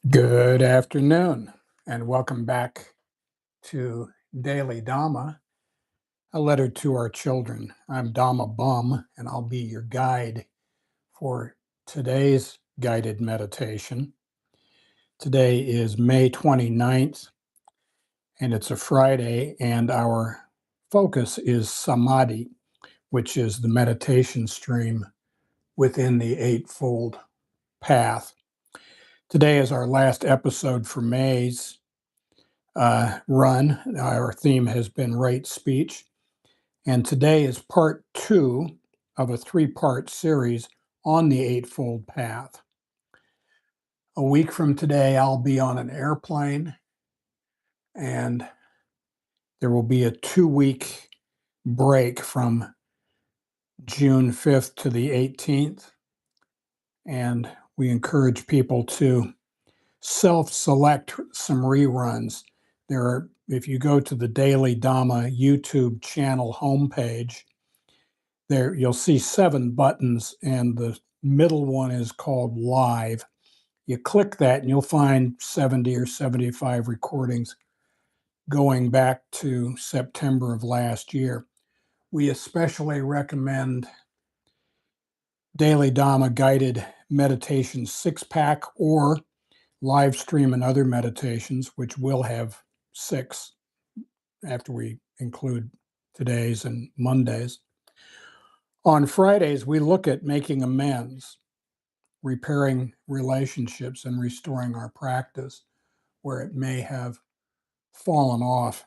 Good afternoon, and welcome back to Daily Dhamma, a letter to our children. I'm Dhamma Bum, and I'll be your guide for today's guided meditation. Today is May 29th, and it's a Friday, and our focus is Samadhi, which is the meditation stream within the Eightfold Path. Today is our last episode for May's run. Our theme has been right speech, and today is part 2 of a 3-part series on the Eightfold Path. A week from today, I'll be on an airplane, and there will be a 2-week break from June 5th to the 18th, and we encourage people to self-select some reruns. If you go to the Daily Dhamma YouTube channel homepage, there you'll see 7 buttons, and the middle one is called Live. You click that, and you'll find 70 or 75 recordings going back to September of last year. We especially recommend Daily Dhamma Guided Meditation 6-pack or live stream and other meditations, which will have 6 after we include today's and Monday's. On Fridays, we look at making amends, repairing relationships, and restoring our practice where it may have fallen off.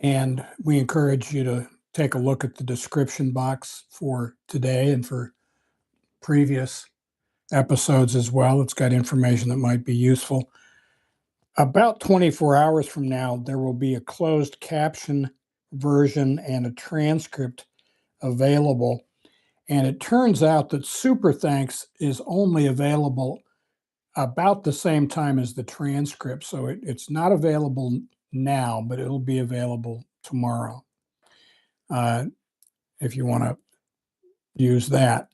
And we encourage you to take a look at the description box for today and for previous episodes as well. It's got information that might be useful. About 24 hours from now, there will be a closed caption version and a transcript available. And it turns out that Super Thanks is only available about the same time as the transcript. So it's not available now, but it'll be available tomorrow if you want to use that.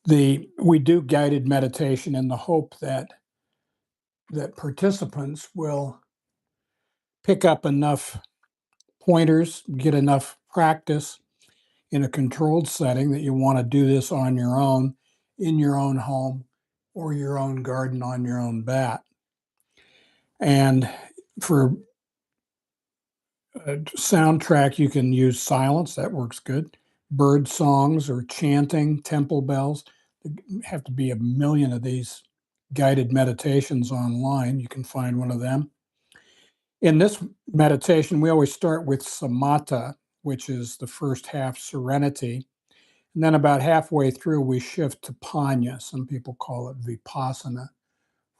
We do guided meditation in the hope that participants will pick up enough pointers, get enough practice in a controlled setting that you want to do this on your own, in your own home, or your own garden on your own bat. And for a soundtrack, you can use silence. That works good. Bird songs or chanting, temple bells. There have to be a million of these guided meditations online. You can find one of them. In this meditation, we always start with samatha, which is the first half, serenity. And then about halfway through, we shift to panya. Some people call it vipassana,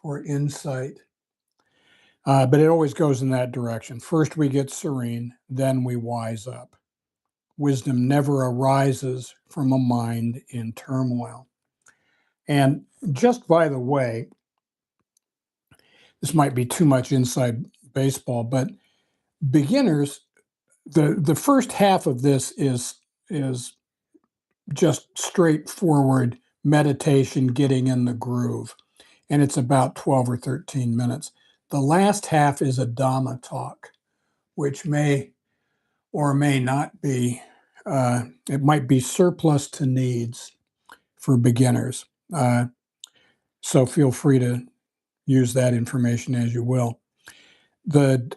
for insight. But it always goes in that direction. First, we get serene, then we wise up. Wisdom never arises from a mind in turmoil. And just by the way, this might be too much inside baseball, but beginners, the first half of this is just straightforward meditation, getting in the groove. And it's about 12 or 13 minutes. The last half is a Dhamma talk, which may or may not be, it might be surplus to needs for beginners. So feel free to use that information as you will. The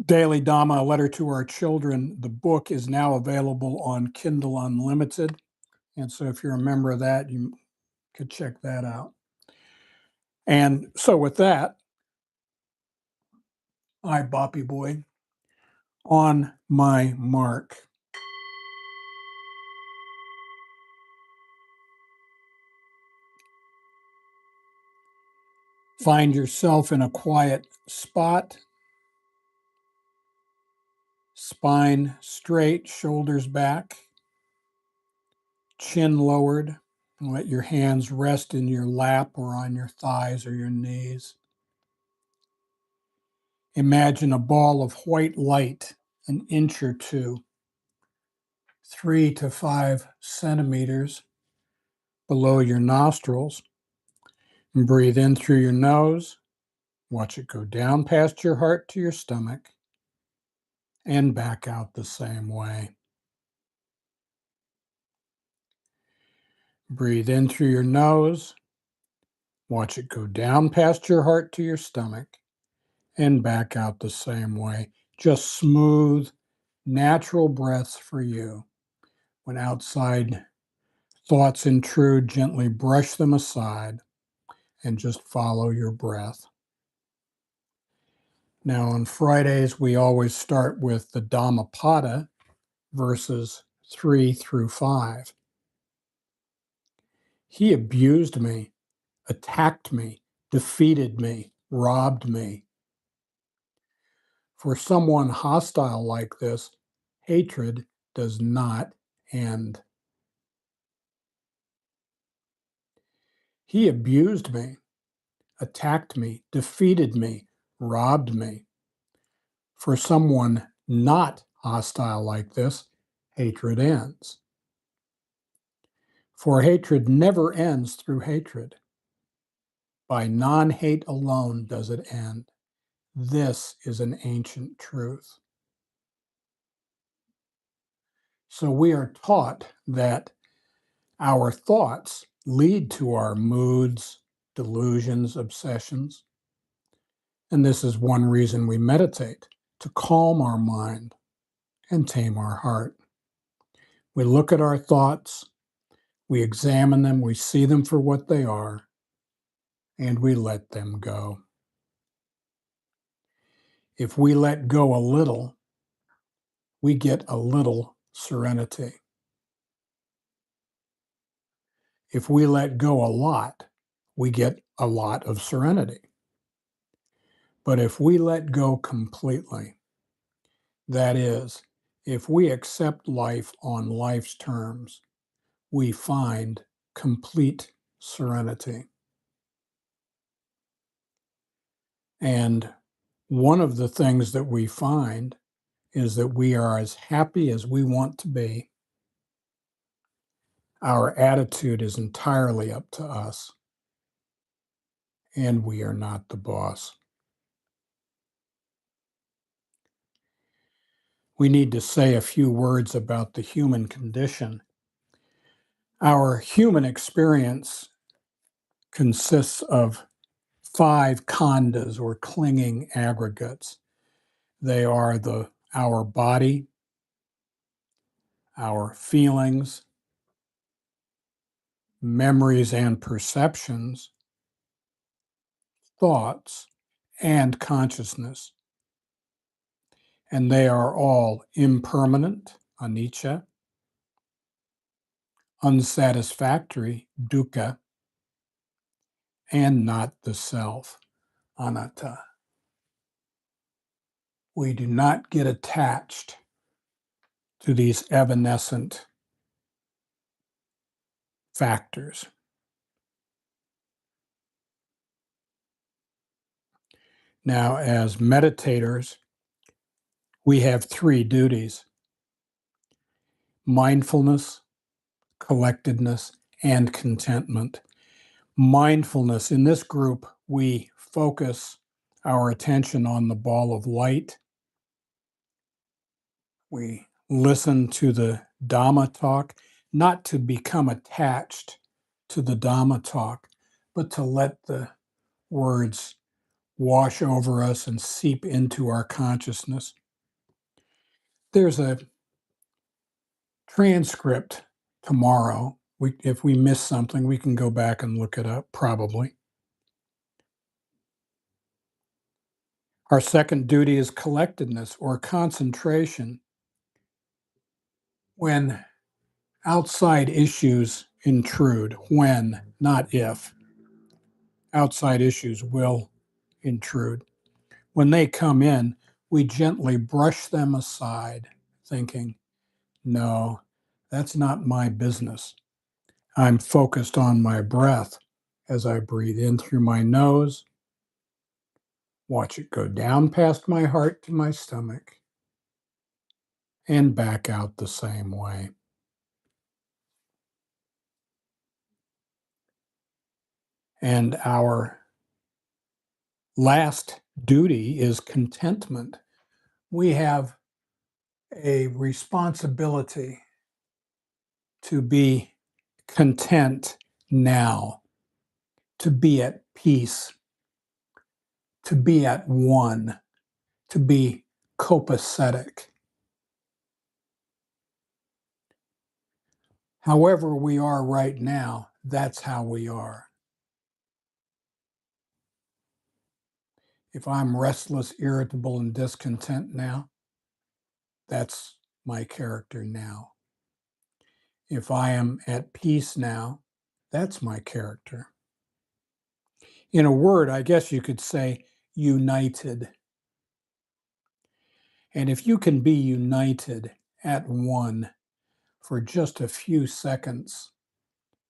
Daily Dhamma, A Letter to Our Children, the book is now available on Kindle Unlimited. And so if you're a member of that, you could check that out. And so with that, I, Boppy Boy, on my mark. Find yourself in a quiet spot, spine straight, shoulders back, chin lowered, and let your hands rest in your lap or on your thighs or your knees. Imagine a ball of white light, an inch or two, 3 to 5 centimeters below your nostrils, Breathe in through your nose. Watch it go down past your heart to your stomach and back out the same way. Breathe in through your nose. Watch it go down past your heart to your stomach and back out the same way. Just smooth, natural breaths for you. When outside thoughts intrude, gently brush them aside and just follow your breath. Now, on Fridays, we always start with the Dhammapada, verses 3 through 5. He abused me, attacked me, defeated me, robbed me. For someone hostile like this, hatred does not end. He abused me, attacked me, defeated me, robbed me. For someone not hostile like this, hatred ends. For hatred never ends through hatred. By non-hate alone does it end. This is an ancient truth. So we are taught that our thoughts lead to our moods, delusions, obsessions. And this is one reason we meditate, to calm our mind and tame our heart. We look at our thoughts, we examine them, we see them for what they are, and we let them go. If we let go a little, we get a little serenity. If we let go a lot, we get a lot of serenity. But if we let go completely, that is, if we accept life on life's terms, we find complete serenity. And one of the things that we find is that we are as happy as we want to be. Our attitude is entirely up to us, and we are not the boss. We need to say a few words about the human condition. Our human experience consists of 5 khandhas, or clinging aggregates. They are our body, our feelings, memories and perceptions, thoughts, and consciousness. And they are all impermanent, anicca, unsatisfactory, dukkha, and not the self, anatta. We do not get attached to these evanescent factors. Now, as meditators, we have 3 duties: mindfulness, collectedness, and contentment. Mindfulness, in this group, we focus our attention on the ball of light. We listen to the Dhamma talk, not to become attached to the Dhamma talk, but to let the words wash over us and seep into our consciousness. There's a transcript tomorrow. If we miss something, we can go back and look it up, probably. Our second duty is collectedness, or concentration. When outside issues intrude, when, not if, outside issues will intrude. When they come in, we gently brush them aside, thinking, no, that's not my business. I'm focused on my breath as I breathe in through my nose, watch it go down past my heart to my stomach, and back out the same way. And our last duty is contentment. We have a responsibility to be content now, to be at peace, to be at one, to be copacetic. However we are right now, that's how we are. If I'm restless, irritable, and discontent now, that's my character now. If I am at peace now, that's my character. In a word, I guess you could say united. And if you can be united at one for just a few seconds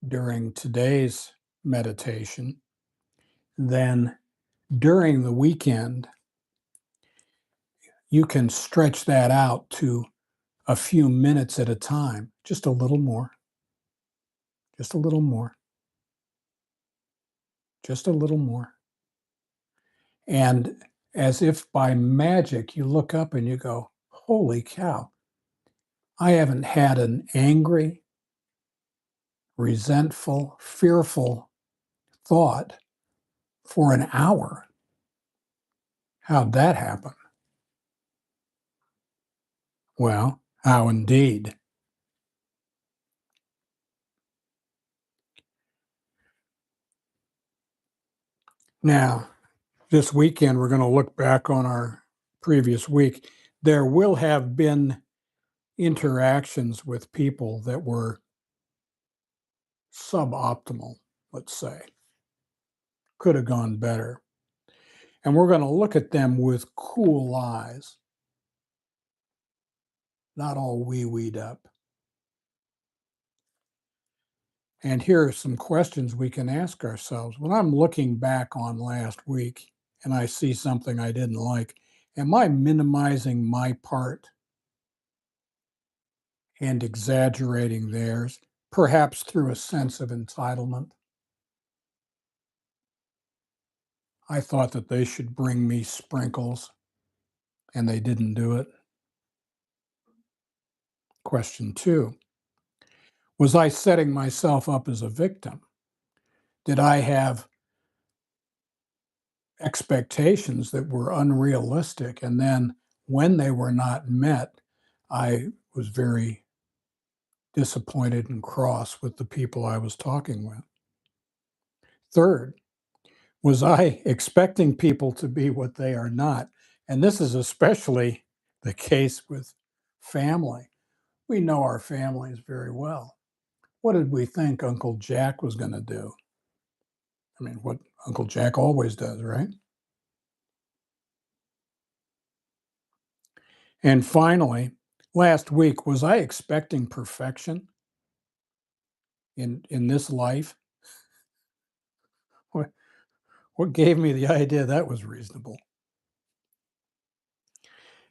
during today's meditation, then during the weekend, you can stretch that out to a few minutes at a time, just a little more, just a little more, just a little more. And as if by magic, you look up and you go, holy cow, I haven't had an angry, resentful, fearful thought for an hour. How'd that happen? Well, how indeed. Now, this weekend, we're going to look back on our previous week. There will have been interactions with people that were suboptimal, let's say, could have gone better. And we're going to look at them with cool eyes, not all wee-weed up. And here are some questions we can ask ourselves. When I'm looking back on last week and I see something I didn't like, am I minimizing my part and exaggerating theirs, perhaps through a sense of entitlement? I thought that they should bring me sprinkles and they didn't do it. Question 2, was I setting myself up as a victim? Did I have expectations that were unrealistic? And then when they were not met, I was very disappointed and cross with the people I was talking with. Third, was I expecting people to be what they are not? And this is especially the case with family. We know our families very well. What did we think Uncle Jack was going to do? I mean, what Uncle Jack always does, right? And finally, last week, was I expecting perfection in this life? What, what gave me the idea that was reasonable?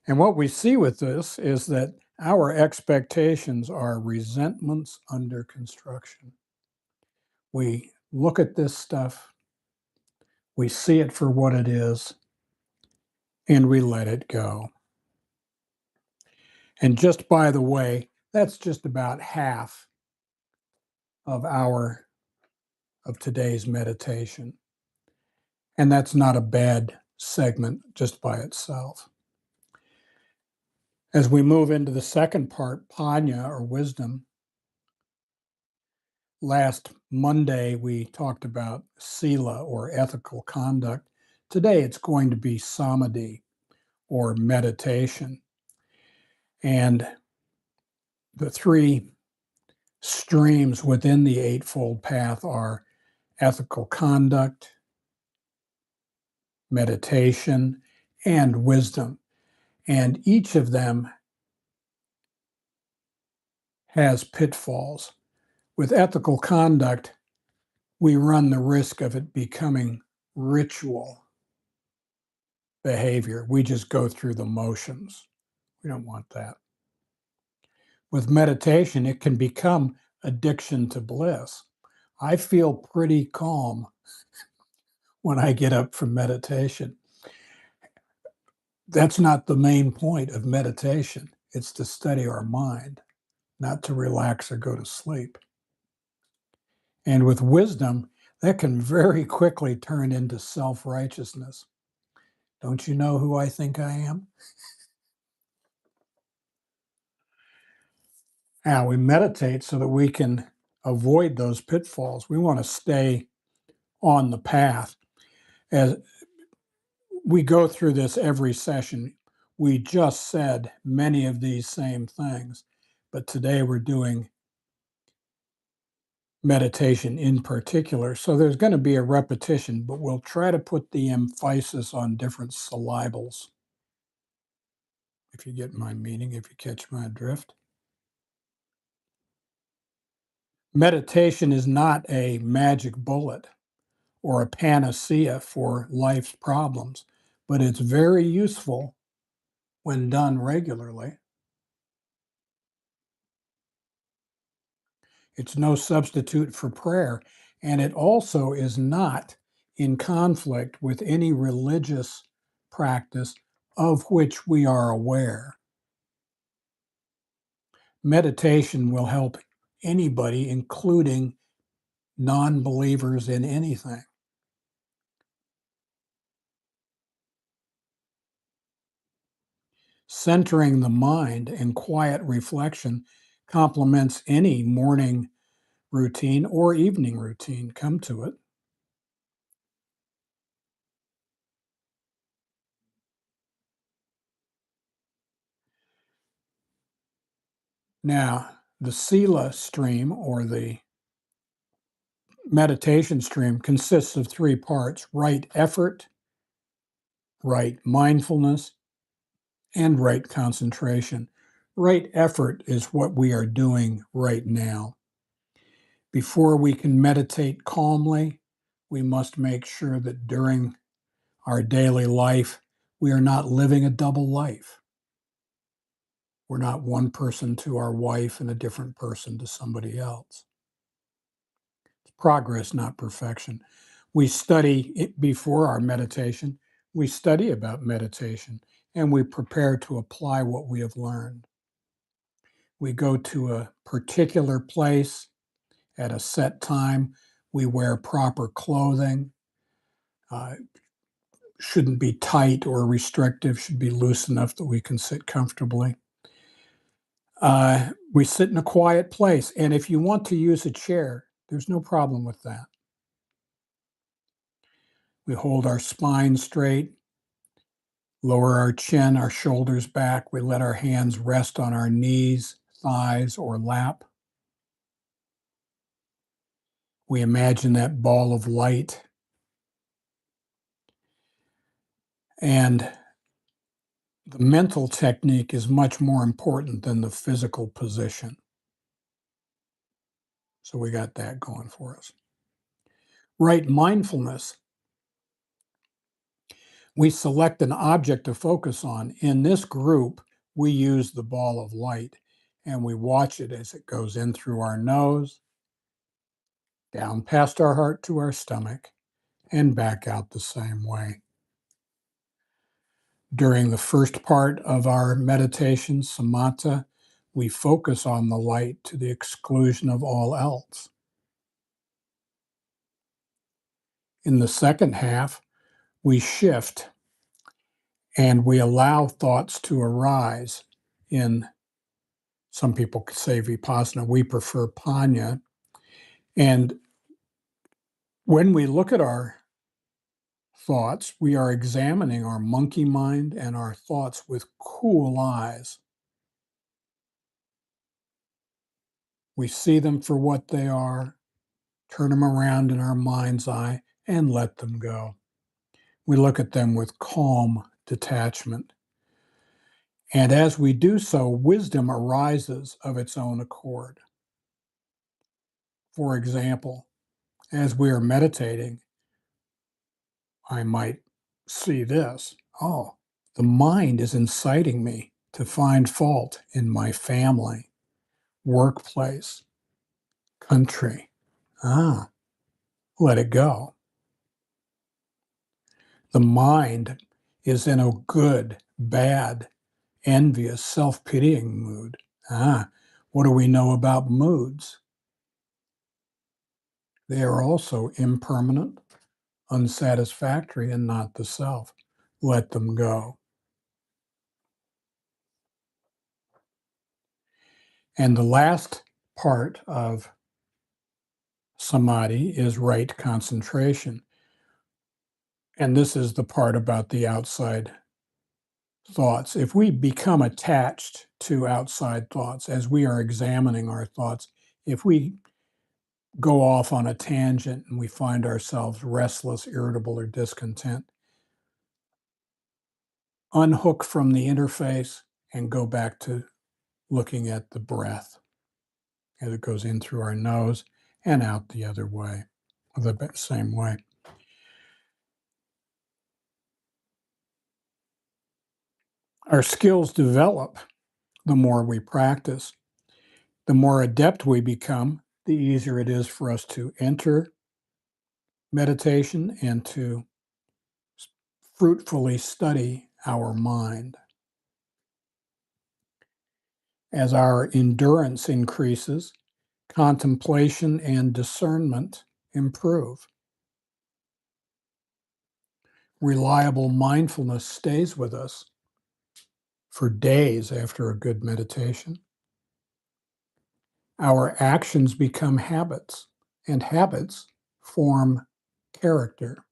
And what we see with this is that our expectations are resentments under construction. We look at this stuff, we see it for what it is, and we let it go. And just by the way, that's just about half of today's meditation. And that's not a bad segment just by itself. As we move into the second part, panya or wisdom, last Monday we talked about sila or ethical conduct. Today it's going to be samadhi or meditation. And the three streams within the Eightfold Path are ethical conduct, meditation, and wisdom. And each of them has pitfalls. With ethical conduct, we run the risk of it becoming ritual behavior. We just go through the motions. We don't want that. With meditation, it can become addiction to bliss. I feel pretty calm when I get up from meditation. That's not the main point of meditation. It's to study our mind, not to relax or go to sleep. And with wisdom, that can very quickly turn into self-righteousness. Don't you know who I think I am? Now, we meditate so that we can avoid those pitfalls. We want to stay on the path. As we go through this every session, we just said many of these same things, but today we're doing meditation in particular. So there's going to be a repetition, but we'll try to put the emphasis on different syllables. If you get my meaning, if you catch my drift. Meditation is not a magic bullet or a panacea for life's problems, but it's very useful when done regularly. It's no substitute for prayer, and it also is not in conflict with any religious practice of which we are aware. Meditation will help anybody, including non-believers in anything. Centering the mind in quiet reflection complements any morning routine or evening routine. Come to it. Now, the Sila stream or the meditation stream consists of three parts: right effort, right mindfulness, and right concentration. Right effort is what we are doing right now. Before we can meditate calmly, we must make sure that during our daily life, we are not living a double life. We're not one person to our wife and a different person to somebody else. It's progress, not perfection. We study it before our meditation. We study about meditation and we prepare to apply what we have learned. We go to a particular place at a set time. We wear proper clothing. Uh, shouldn't be tight or restrictive, should be loose enough that we can sit comfortably. We sit in a quiet place, and if you want to use a chair, there's no problem with that. We hold our spine straight, lower our chin, our shoulders back. We let our hands rest on our knees, thighs, or lap. We imagine that ball of light. And the mental technique is much more important than the physical position. So we got that going for us. Right mindfulness. We select an object to focus on. In this group, we use the ball of light and we watch it as it goes in through our nose, down past our heart to our stomach, and back out the same way. During the first part of our meditation, samatha, we focus on the light to the exclusion of all else. In the second half, we shift and we allow thoughts to arise. In some people could say vipassana, we prefer panya. And when we look at our thoughts, we are examining our monkey mind and our thoughts with cool eyes. We see them for what they are, turn them around in our mind's eye, and let them go. We look at them with calm detachment. And as we do so, wisdom arises of its own accord. For example, as we are meditating, I might see this. Oh, the mind is inciting me to find fault in my family, workplace, country. Let it go. The mind is in a good, bad, envious, self-pitying mood. What do we know about moods? They are also impermanent, unsatisfactory, and not the self. Let them go. And the last part of Samadhi is right concentration. And this is the part about the outside thoughts. If we become attached to outside thoughts as we are examining our thoughts, if we go off on a tangent and we find ourselves restless, irritable, or discontent, unhook from the interface and go back to looking at the breath as it goes in through our nose and out the other way, the same way. Our skills develop the more we practice. The more adept we become, the easier it is for us to enter meditation and to fruitfully study our mind. As our endurance increases, contemplation and discernment improve. Reliable mindfulness stays with us for days after a good meditation. Our actions become habits, and habits form character.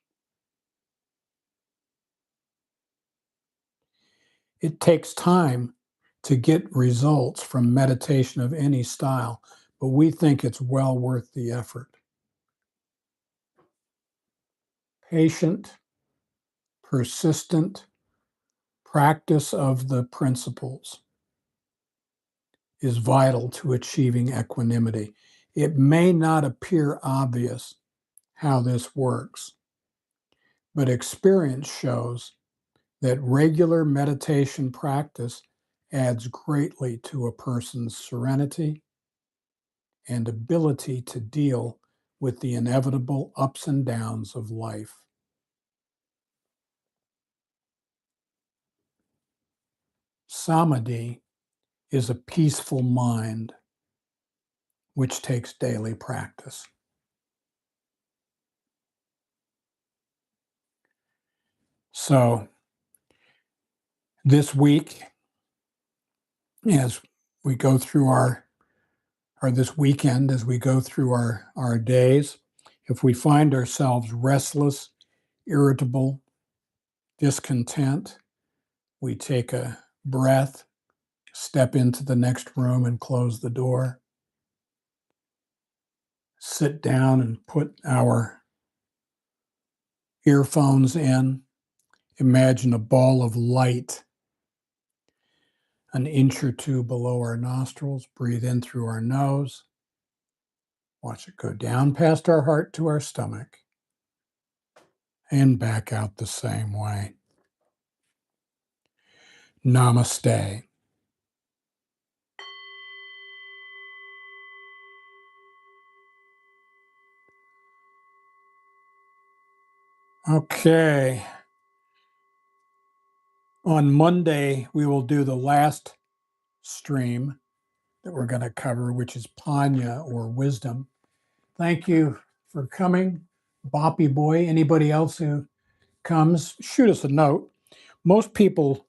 It takes time to get results from meditation of any style, but we think it's well worth the effort. Patient, persistent practice of the principles is vital to achieving equanimity. It may not appear obvious how this works, but experience shows that regular meditation practice adds greatly to a person's serenity and ability to deal with the inevitable ups and downs of life. Samadhi is a peaceful mind which takes daily practice. So, this week, as we go through or this weekend, as we go through our days, if we find ourselves restless, irritable, discontent, we take a breath, step into the next room and close the door, sit down and put our earphones in, imagine a ball of light an inch or two below our nostrils, breathe in through our nose, watch it go down past our heart to our stomach, and back out the same way. Namaste. Okay. On Monday, we will do the last stream that we're going to cover, which is Panya or wisdom. Thank you for coming, Boppy Boy. Anybody else who comes, shoot us a note. Most people,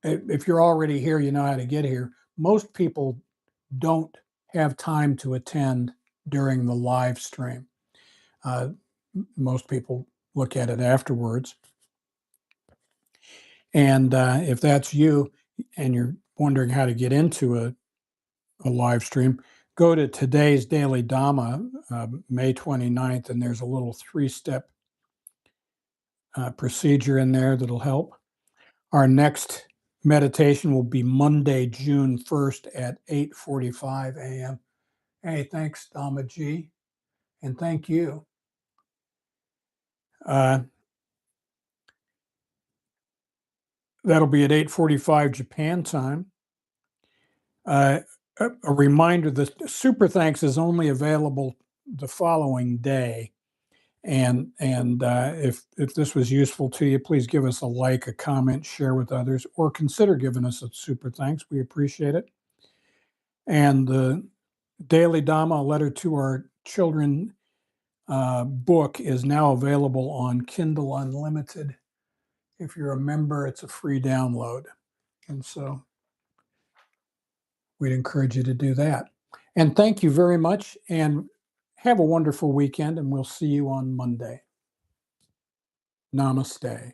if you're already here, you know how to get here. Most people don't have time to attend during the live stream. Most people look at it afterwards. And if that's you and you're wondering how to get into a live stream, go to today's Daily Dhamma, May 29th, and there's a little 3-step procedure in there that'll help. Our next meditation will be Monday, June 1st at 8:45 a.m. Hey, thanks, Dhamma G, and thank you. That'll be at 8:45 Japan time. A reminder, the Super Thanks is only available the following day, And if this was useful to you, please give us a like, a comment, share with others, or consider giving us a super thanks. We appreciate it. And the Daily Dhamma, a letter to our children book, is now available on Kindle Unlimited. If you're a member, it's a free download. And so we'd encourage you to do that. And thank you very much. And have a wonderful weekend. And we'll see you on Monday. Namaste.